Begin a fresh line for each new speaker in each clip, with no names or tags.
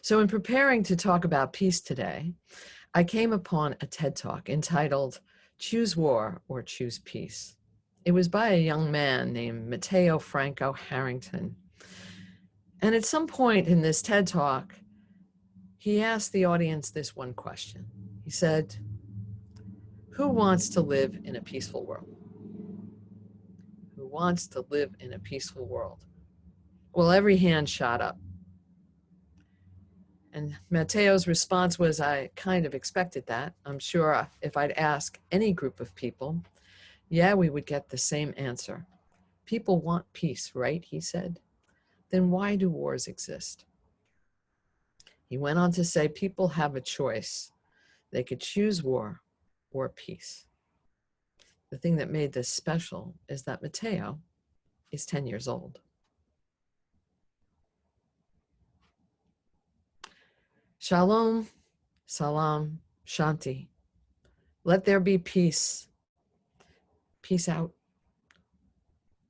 So in preparing to talk about peace today, I came upon a TED Talk entitled Choose War or Choose Peace. It was by a young man named Matteo Franco Harrington. And at some point in this TED Talk, he asked the audience this one question. He said, "Who wants to live in a peaceful world? Who wants to live in a peaceful world?" Well, every hand shot up. And Matteo's response was, "I kind of expected that. I'm sure if I'd ask any group of people, yeah, we would get the same answer. People want peace, right?" he said. "Then why do wars exist?" He went on to say people have a choice. They could choose war or peace. The thing that made this special is that Matteo is 10 years old. Shalom, salam, shanti. Let there be peace. Peace out.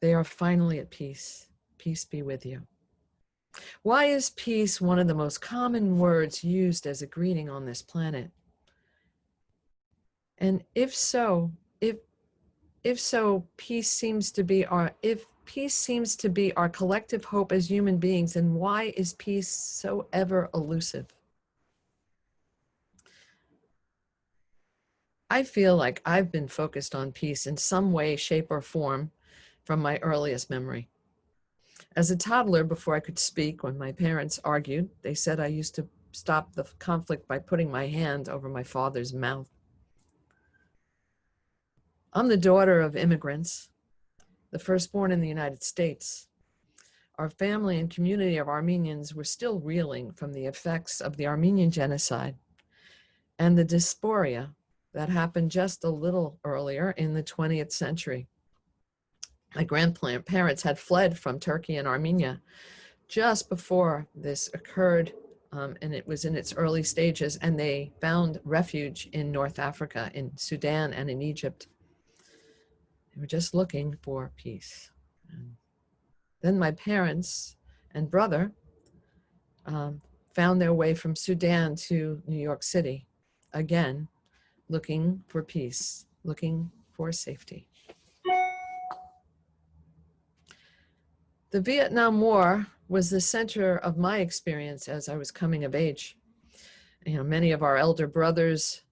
They are finally at peace. Peace be with you. Why is peace one of the most common words used as a greeting on this planet? And if so, peace seems to be our collective hope as human beings, then why is peace so ever elusive? I feel like I've been focused on peace in some way, shape, or form from my earliest memory. As a toddler, before I could speak, when my parents argued, they said I used to stop the conflict by putting my hand over my father's mouth. I'm the daughter of immigrants, the firstborn in the United States. Our family and community of Armenians were still reeling from the effects of the Armenian genocide and the dysphoria that happened just a little earlier in the 20th century. My grandparents had fled from Turkey and Armenia just before this occurred, and it was in its early stages, and they found refuge in North Africa, in Sudan and in Egypt. They were just looking for peace. And then my parents and brother found their way from Sudan to New York City, again, looking for peace, looking for safety. The Vietnam War was the center of my experience as I was coming of age. Many of our elder brothers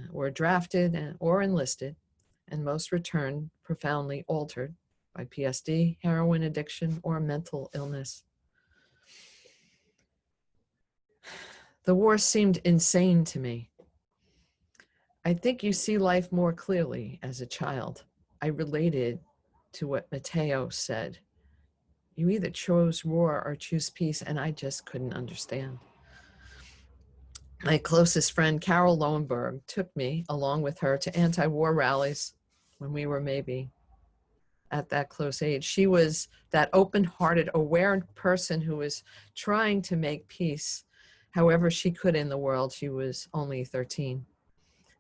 were drafted or enlisted, and most returned profoundly altered by PSD, heroin addiction, or mental illness. The war seemed insane to me. I think you see life more clearly as a child. I related to what Matteo said. You either chose war or choose peace, and I just couldn't understand. My closest friend, Carol Lowenberg, took me along with her to anti-war rallies when we were maybe at that close age. She was that open-hearted, aware person who was trying to make peace however she could in the world. She was only 13.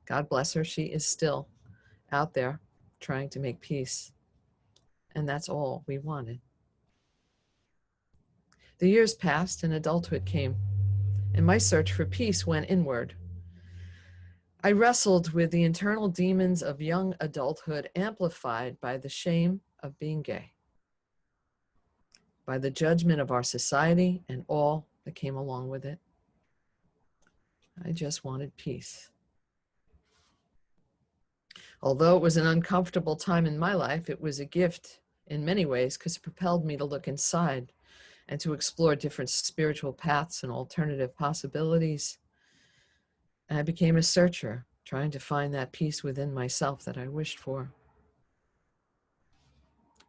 God bless her, she is still out there trying to make peace. And that's all we wanted. The years passed and adulthood came, and my search for peace went inward. I wrestled with the internal demons of young adulthood, amplified by the shame of being gay, by the judgment of our society and all that came along with it. I just wanted peace. Although it was an uncomfortable time in my life, it was a gift in many ways because it propelled me to look inside and to explore different spiritual paths and alternative possibilities. And I became a searcher, trying to find that peace within myself that I wished for.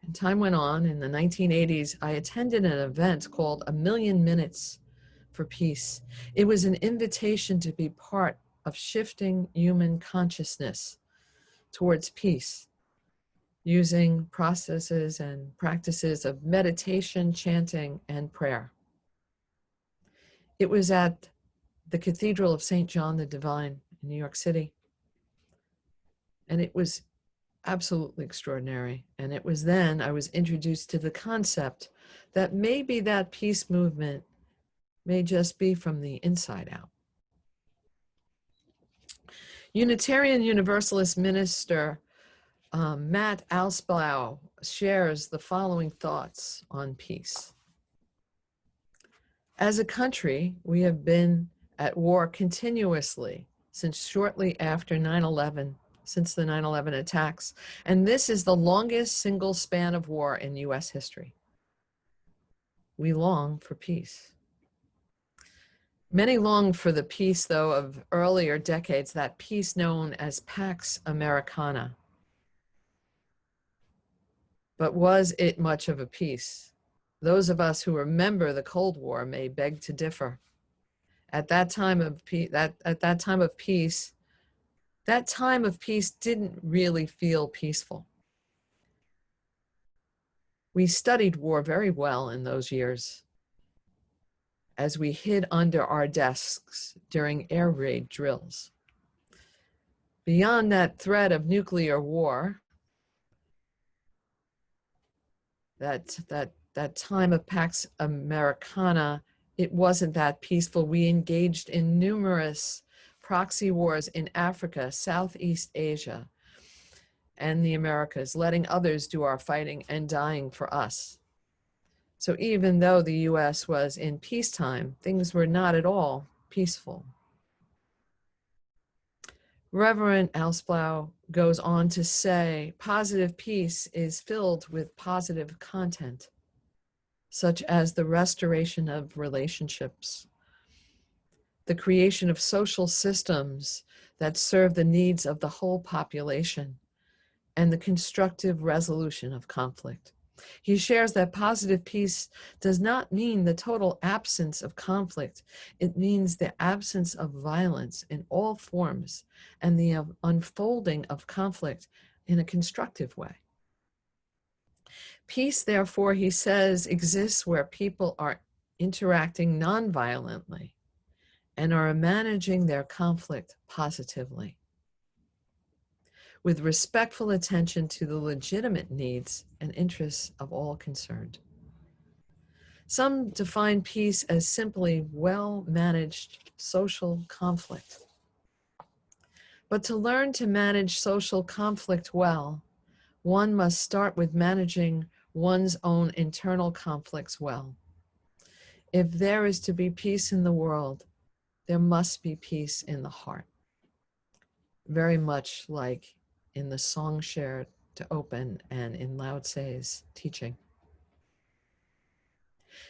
And time went on. In the 1980s, I attended an event called A Million Minutes for Peace. It was an invitation to be part of shifting human consciousness towards peace, using processes and practices of meditation, chanting, and prayer. It was at the Cathedral of St. John the Divine in New York City. And it was absolutely extraordinary. And it was then I was introduced to the concept that maybe that peace movement may just be from the inside out. Unitarian Universalist minister Matt Alsplau shares the following thoughts on peace. As a country, we have been at war continuously since shortly after 9/11, since the 9/11 attacks, and this is the longest single span of war in U.S. history. We long for peace. Many long for the peace, though, of earlier decades, that peace known as Pax Americana. But was it much of a peace? Those of us who remember the Cold War may beg to differ. At that time of peace, that time of peace didn't really feel peaceful. We studied war very well in those years as we hid under our desks during air raid drills. Beyond that threat of nuclear war, that time of Pax Americana, it wasn't that peaceful. We engaged in numerous proxy wars in Africa, Southeast Asia, and the Americas, letting others do our fighting and dying for us. So even though the US was in peacetime, things were not at all peaceful. Reverend Alsplau goes on to say, positive peace is filled with positive content, such as the restoration of relationships, the creation of social systems that serve the needs of the whole population, and the constructive resolution of conflict. He shares that positive peace does not mean the total absence of conflict. It means the absence of violence in all forms and the unfolding of conflict in a constructive way. Peace, therefore, he says, exists where people are interacting nonviolently and are managing their conflict positively, with respectful attention to the legitimate needs and interests of all concerned. Some define peace as simply well-managed social conflict. But to learn to manage social conflict well, one must start with managing one's own internal conflicts well. If there is to be peace in the world, there must be peace in the heart. Very much like in the song shared to open and in Lao Tse's teaching.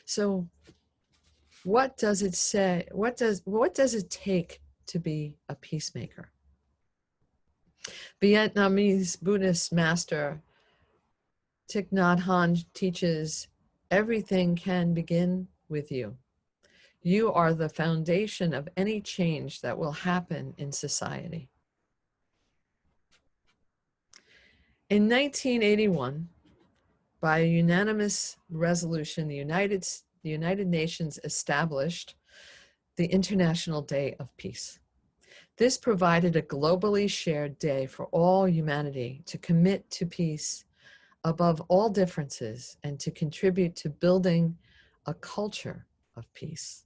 So what does it say? What does it take to be a peacemaker? Vietnamese Buddhist master Thich Nhat Hanh teaches, everything can begin with you. You are the foundation of any change that will happen in society. In 1981, by a unanimous resolution, the United Nations established the International Day of Peace. This provided a globally shared day for all humanity to commit to peace above all differences and to contribute to building a culture of peace.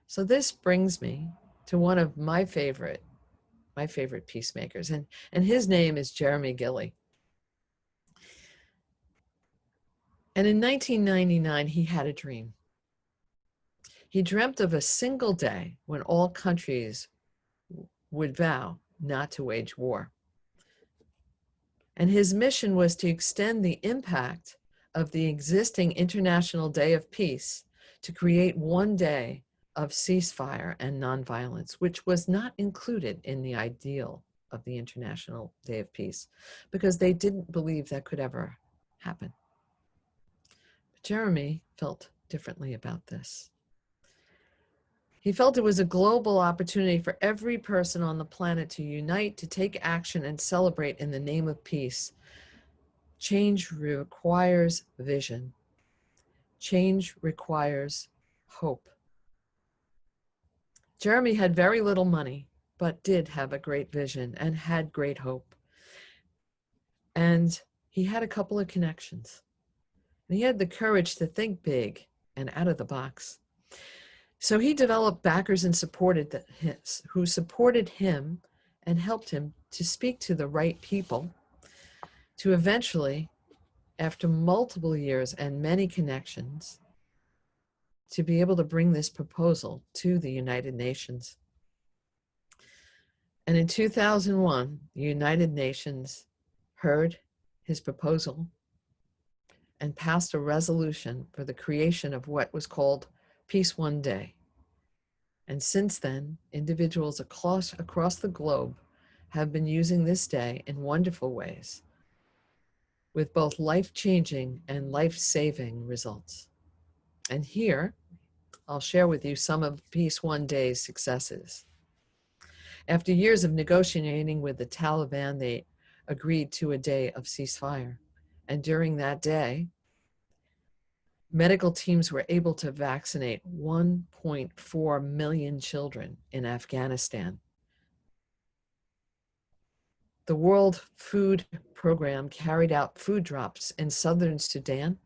So this brings me to one of my favorite peacemakers, and his name is Jeremy Gilley. And in 1999, he had a dream. He dreamt of a single day when all countries would vow not to wage war. And his mission was to extend the impact of the existing International Day of Peace to create one day of ceasefire and nonviolence, which was not included in the ideal of the International Day of Peace, because they didn't believe that could ever happen. But Jeremy felt differently about this. He felt it was a global opportunity for every person on the planet to unite, to take action, and celebrate in the name of peace. Change requires vision. Change requires hope. Jeremy had very little money, but did have a great vision and had great hope. And he had a couple of connections. And he had the courage to think big and out of the box. So he developed backers and who supported him and helped him to speak to the right people to eventually, after multiple years and many connections, to be able to bring this proposal to the United Nations. And in 2001, the United Nations heard his proposal and passed a resolution for the creation of what was called Peace One Day. And since then, individuals across the globe have been using this day in wonderful ways, with both life-changing and life-saving results. And here, I'll share with you some of Peace One Day's successes. After years of negotiating with the Taliban, they agreed to a day of ceasefire. And during that day, medical teams were able to vaccinate 1.4 million children in Afghanistan. The World Food Program carried out food drops in southern Sudan,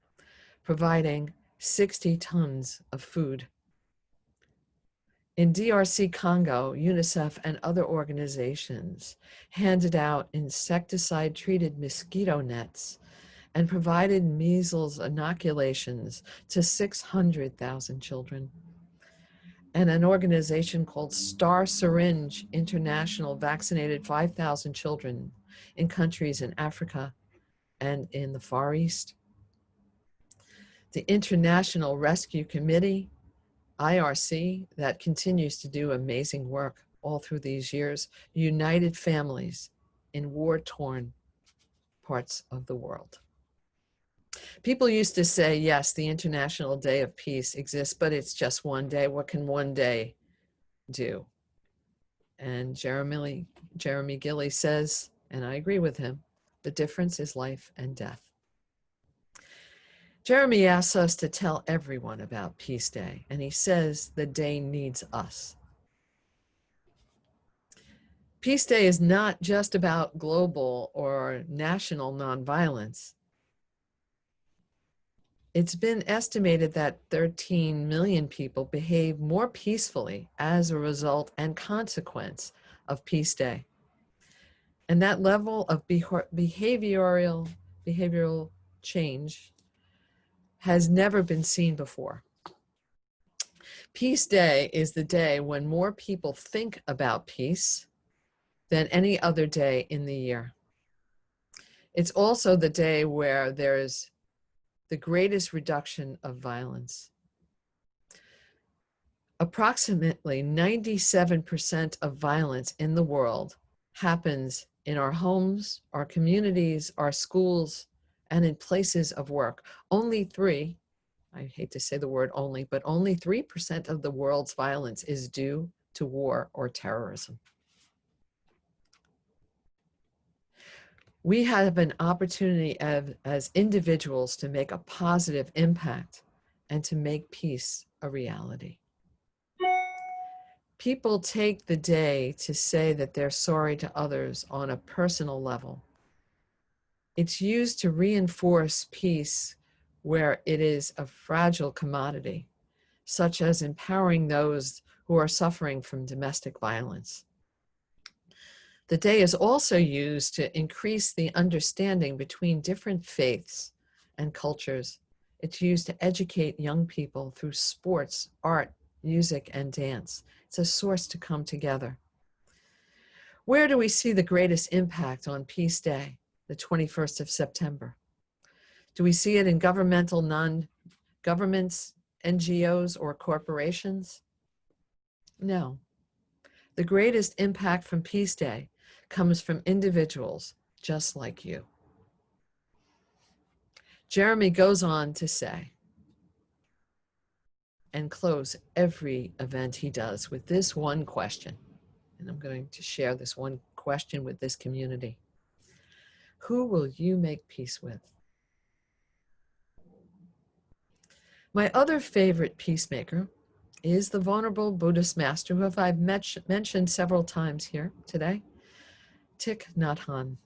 providing 60 tons of food. In DRC Congo, UNICEF and other organizations handed out insecticide-treated mosquito nets and provided measles inoculations to 600,000 children. And an organization called Star Syringe International vaccinated 5,000 children in countries in Africa and in the Far East. The International Rescue Committee, IRC, that continues to do amazing work all through these years, united families in war-torn parts of the world. People used to say, yes, the International Day of Peace exists, but it's just one day. What can one day do? And Jeremy Gilley says, and I agree with him, the difference is life and death. Jeremy asks us to tell everyone about Peace Day, and he says the day needs us. Peace Day is not just about global or national nonviolence. It's been estimated that 13 million people behave more peacefully as a result and consequence of Peace Day. And that level of behavioral change has never been seen before. Peace Day is the day when more people think about peace than any other day in the year. It's also the day where there's the greatest reduction of violence. Approximately 97% of violence in the world happens in our homes, our communities, our schools, and in places of work. Only 3, I hate to say the word only, but only 3% of the world's violence is due to war or terrorism. We have an opportunity as individuals to make a positive impact and to make peace a reality. People take the day to say that they're sorry to others on a personal level. It's used to reinforce peace where it is a fragile commodity, such as empowering those who are suffering from domestic violence. The day is also used to increase the understanding between different faiths and cultures. It's used to educate young people through sports, art, music, and dance. It's a source to come together. Where do we see the greatest impact on Peace Day, the 21st of September? Do we see it in governmental, non-governments, NGOs, or corporations? No. The greatest impact from Peace Day comes from individuals just like you. Jeremy goes on to say, and close every event he does with this one question. And I'm going to share this one question with this community. Who will you make peace with? My other favorite peacemaker is the vulnerable Buddhist master who I've mentioned several times here today, Thich Nhat Hanh.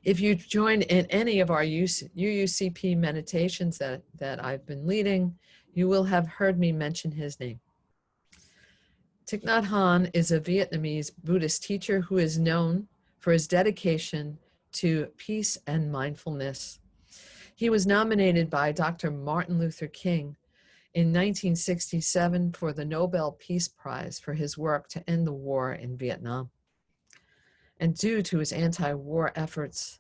If you join in any of our UUCP meditations that I've been leading, You will have heard me mention his name. Thich Nhat Hanh is a Vietnamese Buddhist teacher who is known for his dedication to peace and mindfulness. He was nominated by Dr. Martin Luther King in 1967 for the Nobel Peace Prize for his work to end the war in Vietnam. And due to his anti-war efforts,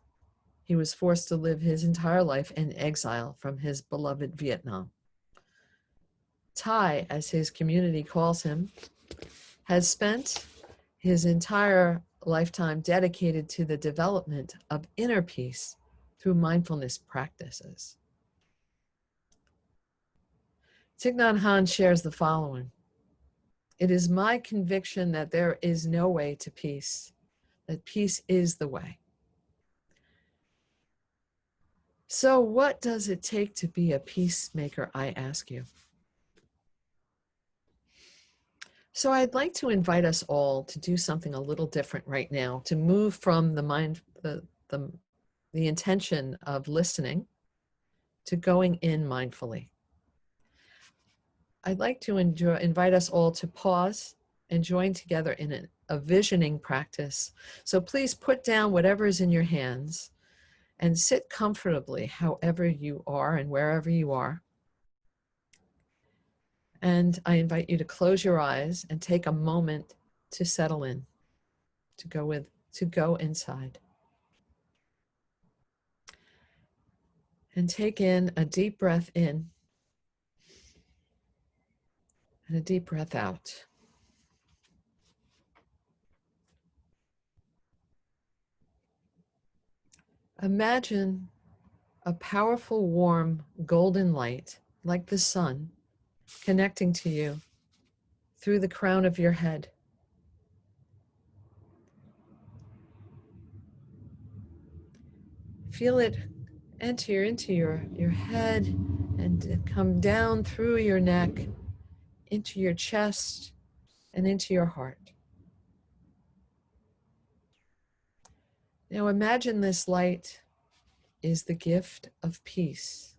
he was forced to live his entire life in exile from his beloved Vietnam. Thai, as his community calls him, has spent his entire lifetime dedicated to the development of inner peace through mindfulness practices. Thich Nhat Hanh shares the following. It is my conviction that there is no way to peace, that peace is the way. So what does it take to be a peacemaker, I ask you? So I'd like to invite us all to do something a little different right now, to move from the intention of listening to going in mindfully. I'd like to invite us all to pause and join together in a visioning practice. So please put down whatever is in your hands and sit comfortably however you are and wherever you are. And I invite you to close your eyes and take a moment to settle in, to go inside. And take in a deep breath in and a deep breath out. Imagine a powerful, warm, golden light, like the sun, connecting to you through the crown of your head. Feel it enter into your head and come down through your neck, into your chest, and into your heart. Now imagine this light is the gift of peace.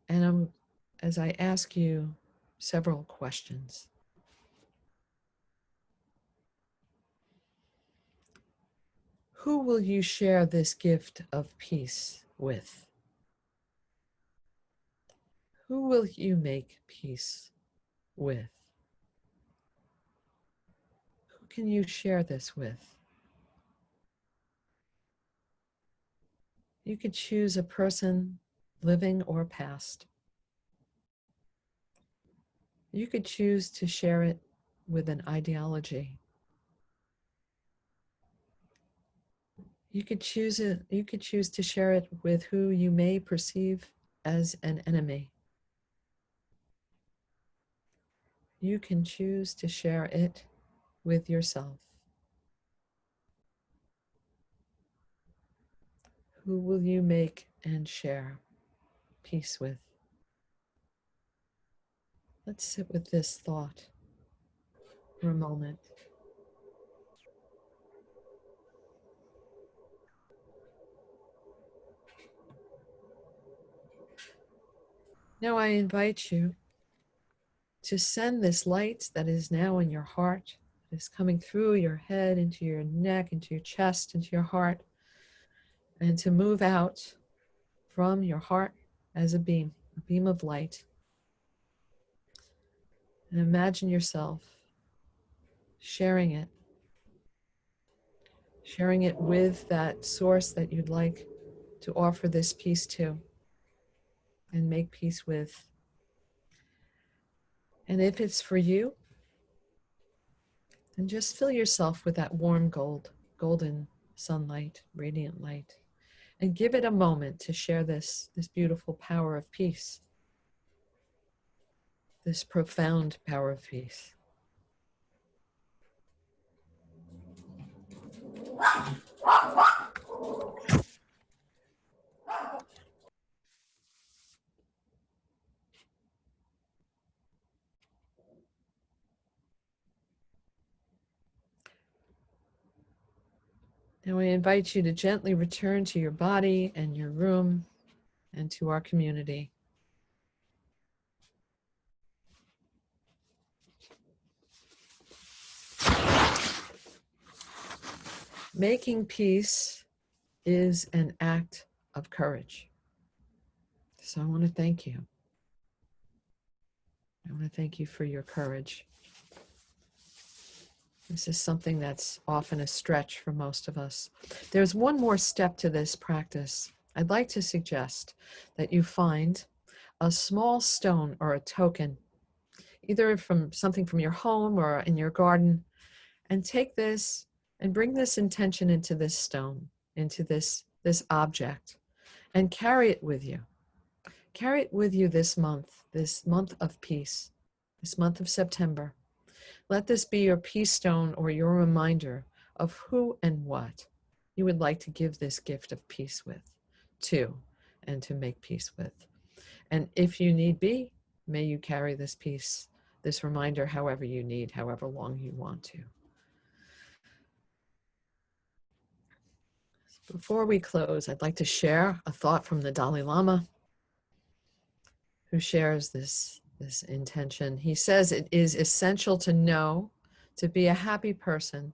And as I ask you several questions. Who will you share this gift of peace with? Who will you make peace with? Who can you share this with? You could choose a person, living or past. You could choose to share it with an ideology. You could choose to share it with who you may perceive as an enemy. You can choose to share it with yourself. Who will you make and share peace with? Let's sit with this thought for a moment. Now I invite you to send this light that is now in your heart, that is coming through your head, into your neck, into your chest, into your heart, and to move out from your heart as a beam of light. And imagine yourself sharing it with that source that you'd like to offer this peace to and make peace with. And if it's for you, then just fill yourself with that warm golden sunlight, radiant light, and give it a moment to share this beautiful power of peace, this profound power of peace. And we invite you to gently return to your body and your room and to our community. Making peace is an act of courage. So I want to thank you. I want to thank you for your courage. This is something that's often a stretch for most of us. There's one more step to this practice. I'd like to suggest that you find a small stone or a token, either from something from your home or in your garden, and take this and bring this intention into this stone, into this object, and carry it with you. Carry it with you this month of peace, this month of September. Let this be your peace stone or your reminder of who and what you would like to give this gift of peace to, and to make peace with. And if you need be, may you carry this peace, this reminder, however you need, however long you want to. Before we close, I'd like to share a thought from the Dalai Lama, who shares this intention. He says it is essential to know, to be a happy person,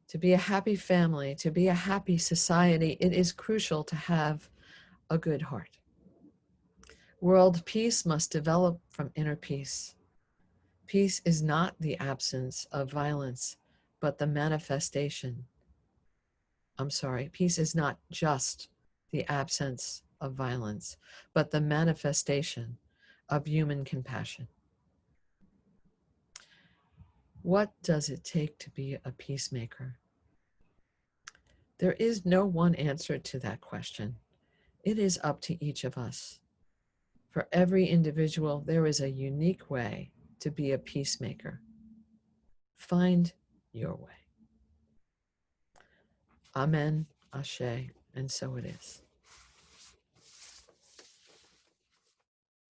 to be a happy family, to be a happy society. It is crucial to have a good heart. World peace must develop from inner peace. Peace is not the absence of violence, but the manifestation. Peace is not just the absence of violence, but the manifestation of human compassion. What does it take to be a peacemaker? There is no one answer to that question. It is up to each of us. For every individual, there is a unique way to be a peacemaker. Find your way. Amen, Ashe, and so it is.